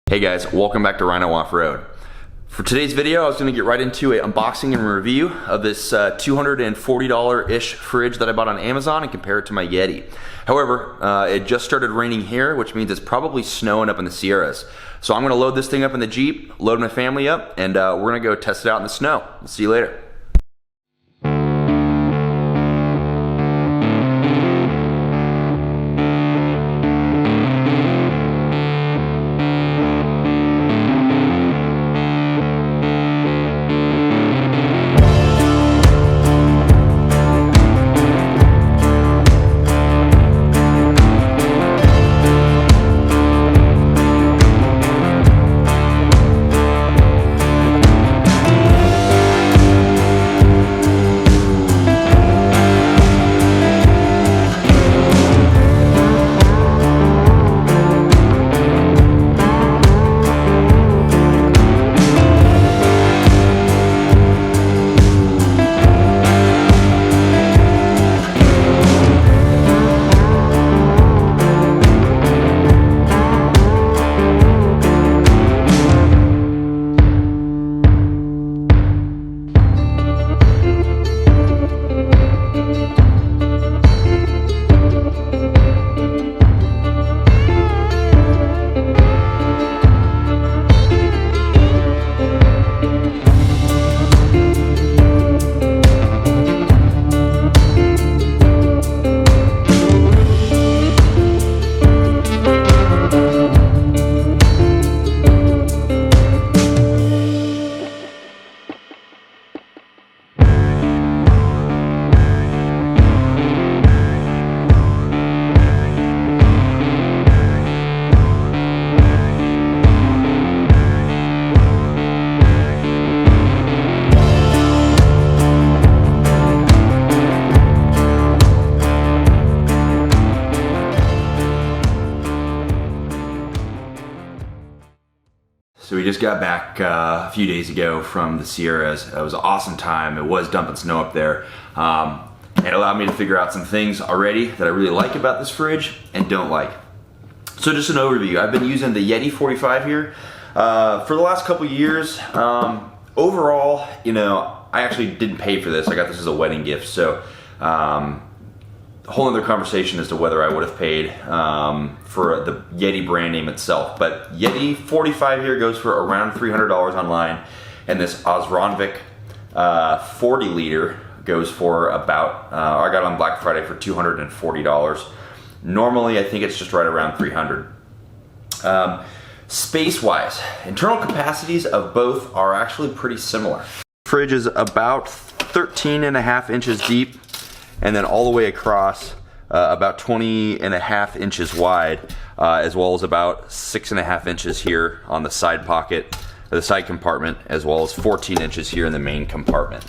Hey guys, welcome back to Rhino Off-Road. For today's video, I was going to get right into an unboxing and review of this $240-ish fridge that I bought on Amazon and compare it to my Yeti. However, it just started raining here, which means it's probably snowing up in the Sierras. So I'm going to load this thing up in the Jeep, load my family up, and we're going to go test it out in the snow. We'll see you later. So we just got back a few days ago from the Sierras. It was an awesome time. It was dumping snow up there. It allowed me to figure out some things already that I really like about this fridge and don't like. So just an overview. I've been using the Yeti 45 here for the last couple years. Overall, you know, I actually didn't pay for this. I got this as a wedding gift. So a whole other conversation as to whether I would have paid for the Yeti brand name itself. But Yeti 45 here goes for around $300 online, and this Ausranvik 40 liter goes for about, I got it on Black Friday for $240. Normally I think it's just right around $300. Space-wise, internal capacities of both are actually pretty similar. The fridge is about 13.5 inches deep, and then all the way across about 20.5 inches wide, as well as about 6.5 inches here on the side pocket, or the side compartment, as well as 14 inches here in the main compartment.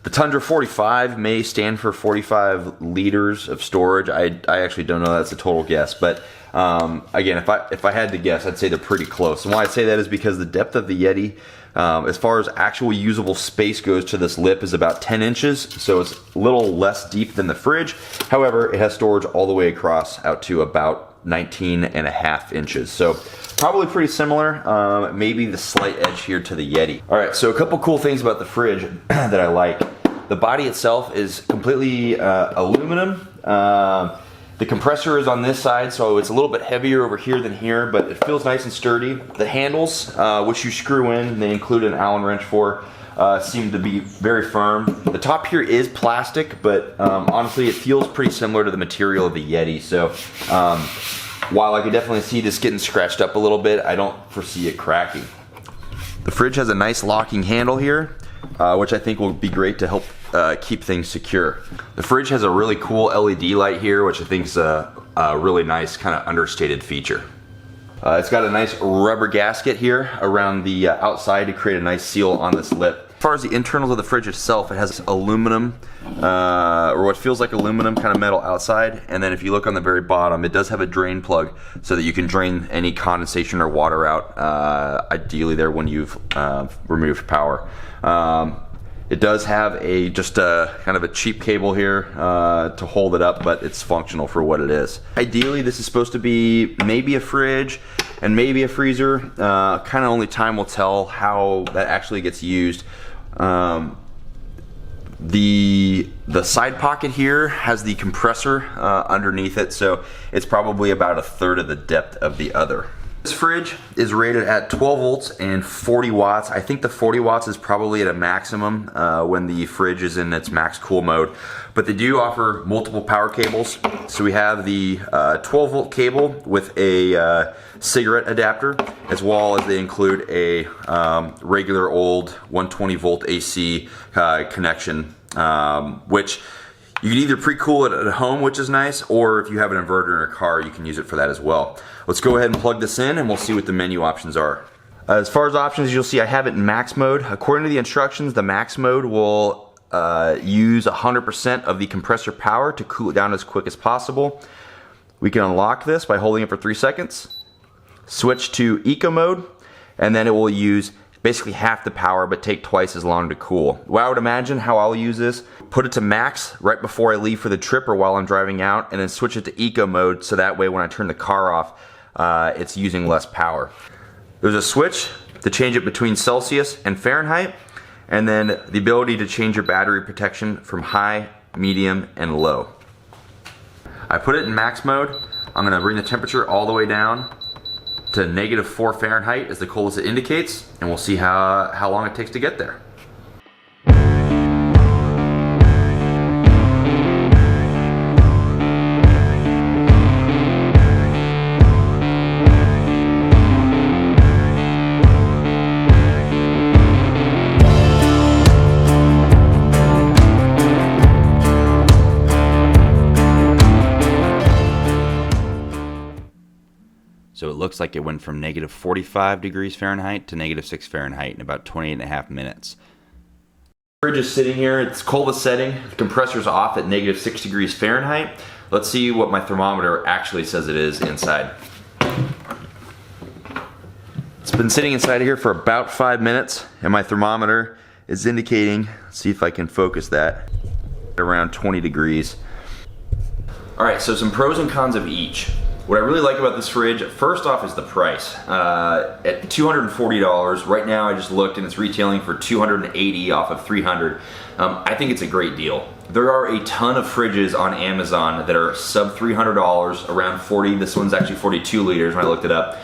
The Tundra 45 may stand for 45 liters of storage. I actually don't know, that's a total guess, but again, if I had to guess, I'd say they're pretty close. And why I say that is because the depth of the Yeti, as far as actual usable space goes to this lip, is about 10 inches, so it's a little less deep than the fridge. However, it has storage all the way across out to about 19.5 inches. So probably pretty similar, maybe the slight edge here to the Yeti. All right, so a couple cool things about the fridge that I like. The body itself is completely aluminum. The compressor is on this side, so it's a little bit heavier over here than here, but it feels nice and sturdy. The handles, which you screw in, and they include an Allen wrench for, seem to be very firm. The top here is plastic, but honestly, it feels pretty similar to the material of the Yeti. So while I could definitely see this getting scratched up a little bit, I don't foresee it cracking. The fridge has a nice locking handle here, which I think will be great to help keep things secure. The fridge has a really cool LED light here, which I think is a really nice kind of understated feature. It's got a nice rubber gasket here around the outside to create a nice seal on this lip. As far as the internals of the fridge itself, it has aluminum, or what feels like aluminum kind of metal outside, and then if you look on the very bottom, it does have a drain plug so that you can drain any condensation or water out, ideally there when you've removed power. It does have just a kind of a cheap cable here to hold it up, but it's functional for what it is. Ideally, this is supposed to be maybe a fridge, and maybe a freezer. Kind of only time will tell how that actually gets used. The side pocket here has the compressor underneath it, so it's probably about a third of the depth of the other. This fridge is rated at 12 volts and 40 watts. I think the 40 watts is probably at a maximum when the fridge is in its max cool mode, but they do offer multiple power cables. So we have the 12 volt cable with a cigarette adapter, as well as they include a regular old 120 volt AC connection, which you can either pre-cool it at home, which is nice, or if you have an inverter in your car, you can use it for that as well. Let's go ahead and plug this in and we'll see what the menu options are. As far as options, you'll see I have it in max mode. According to the instructions, the max mode will use 100% of the compressor power to cool it down as quick as possible. We can unlock this by holding it for 3 seconds, switch to eco mode, and then it will use basically half the power but take twice as long to cool. Well, I would imagine how I'll use this, put it to max right before I leave for the trip or while I'm driving out, and then switch it to eco mode so that way when I turn the car off, it's using less power. There's a switch to change it between Celsius and Fahrenheit, and then the ability to change your battery protection from high, medium, and low. I put it in max mode. I'm gonna bring the temperature all the way down to -4 Fahrenheit as the coldest it indicates, and we'll see how long it takes to get there. So it looks like it went from -45 degrees Fahrenheit to -6 Fahrenheit in about 28.5 minutes. The fridge is sitting here, it's coldest setting, the compressor's off at -6 degrees Fahrenheit. Let's see what my thermometer actually says it is inside. It's been sitting inside here for about 5 minutes, and my thermometer is indicating, let's see if I can focus that, around 20 degrees. Alright, so some pros and cons of each. What I really like about this fridge, first off, is the price. At $240, right now I just looked and it's retailing for $280 off of $300. I think it's a great deal. There are a ton of fridges on Amazon that are sub $300, around 40. This one's actually 42 liters when I looked it up.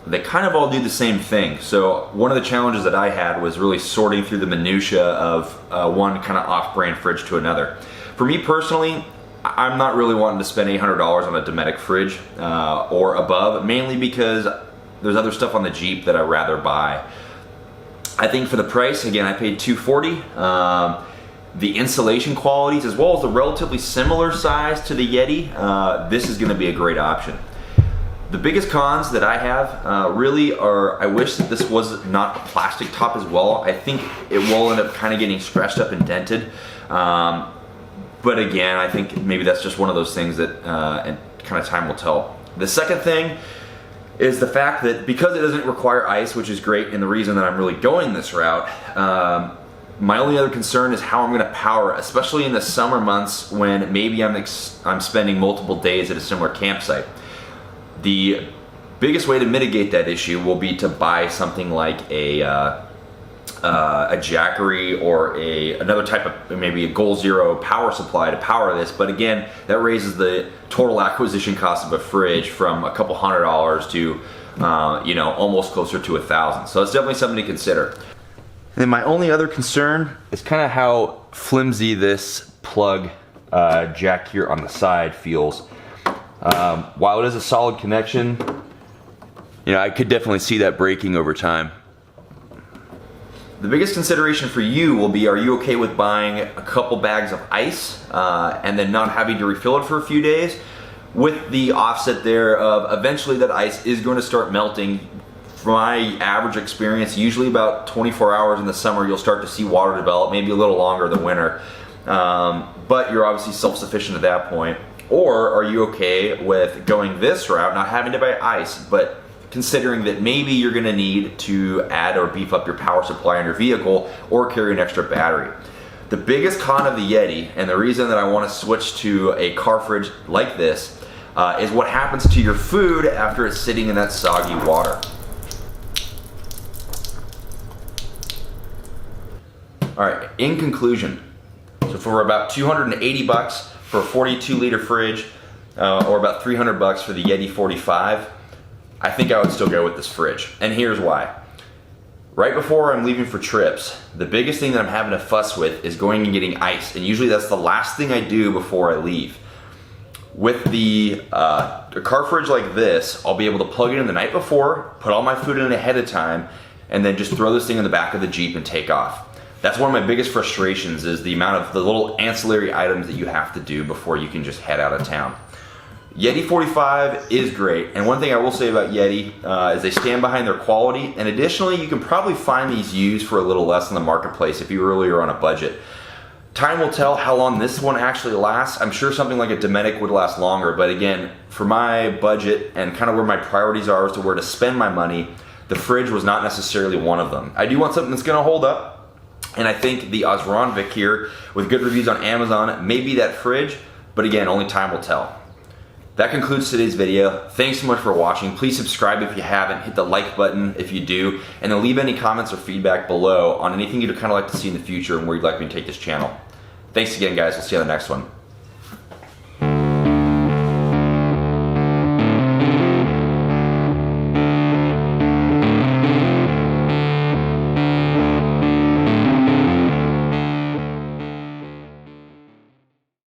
They kind of all do the same thing. So one of the challenges that I had was really sorting through the minutia of one kind of off-brand fridge to another. For me personally, I'm not really wanting to spend $800 on a Dometic fridge or above, mainly because there's other stuff on the Jeep that I'd rather buy. I think for the price, again, I paid $240. The insulation qualities, as well as the relatively similar size to the Yeti, this is going to be a great option. The biggest cons that I have really are, I wish that this was not a plastic top as well. I think it will end up kind of getting scratched up and dented. But again, I think maybe that's just one of those things that and kind of time will tell. The second thing is the fact that because it doesn't require ice, which is great, and the reason that I'm really going this route, my only other concern is how I'm going to power it, especially in the summer months when maybe I'm spending multiple days at a similar campsite. The biggest way to mitigate that issue will be to buy something like a Jackery or another type of, maybe a Goal Zero power supply to power this, but again, that raises the total acquisition cost of a fridge from a couple $100s to almost closer to $1,000. So it's definitely something to consider. And then my only other concern is kind of how flimsy this plug jack here on the side feels. While it is a solid connection, I could definitely see that breaking over time. The biggest consideration for you will be, are you okay with buying a couple bags of ice and then not having to refill it for a few days? With the offset there of eventually that ice is going to start melting. From my average experience, usually about 24 hours in the summer you'll start to see water develop, maybe a little longer in the winter. But you're obviously self-sufficient at that point. Or are you okay with going this route, not having to buy ice, but considering that maybe you're going to need to add or beef up your power supply on your vehicle or carry an extra battery. The biggest con of the Yeti, and the reason that I want to switch to a car fridge like this, is what happens to your food after it's sitting in that soggy water. All right, in conclusion, so for about 280 bucks for a 42 liter fridge, or about 300 bucks for the Yeti 45, I think I would still go with this fridge. And here's why. Right before I'm leaving for trips, the biggest thing that I'm having to fuss with is going and getting ice. And usually that's the last thing I do before I leave. With the a car fridge like this, I'll be able to plug it in the night before, put all my food in ahead of time, and then just throw this thing in the back of the Jeep and take off. That's one of my biggest frustrations, is the amount of the little ancillary items that you have to do before you can just head out of town. Yeti 45 is great, and one thing I will say about Yeti is they stand behind their quality, and additionally you can probably find these used for a little less in the marketplace if you really are on a budget. Time will tell how long this one actually lasts. I'm sure something like a Dometic would last longer, but again, for my budget and kind of where my priorities are as to where to spend my money, the fridge was not necessarily one of them. I do want something that's going to hold up. And I think the Ausranvik here, with good reviews on Amazon, may be that fridge, but again, only time will tell. That concludes today's video. Thanks so much for watching. Please subscribe if you haven't, hit the like button if you do, and then leave any comments or feedback below on anything you'd kind of like to see in the future and where you'd like me to take this channel. Thanks again, guys. We'll see you on the next one.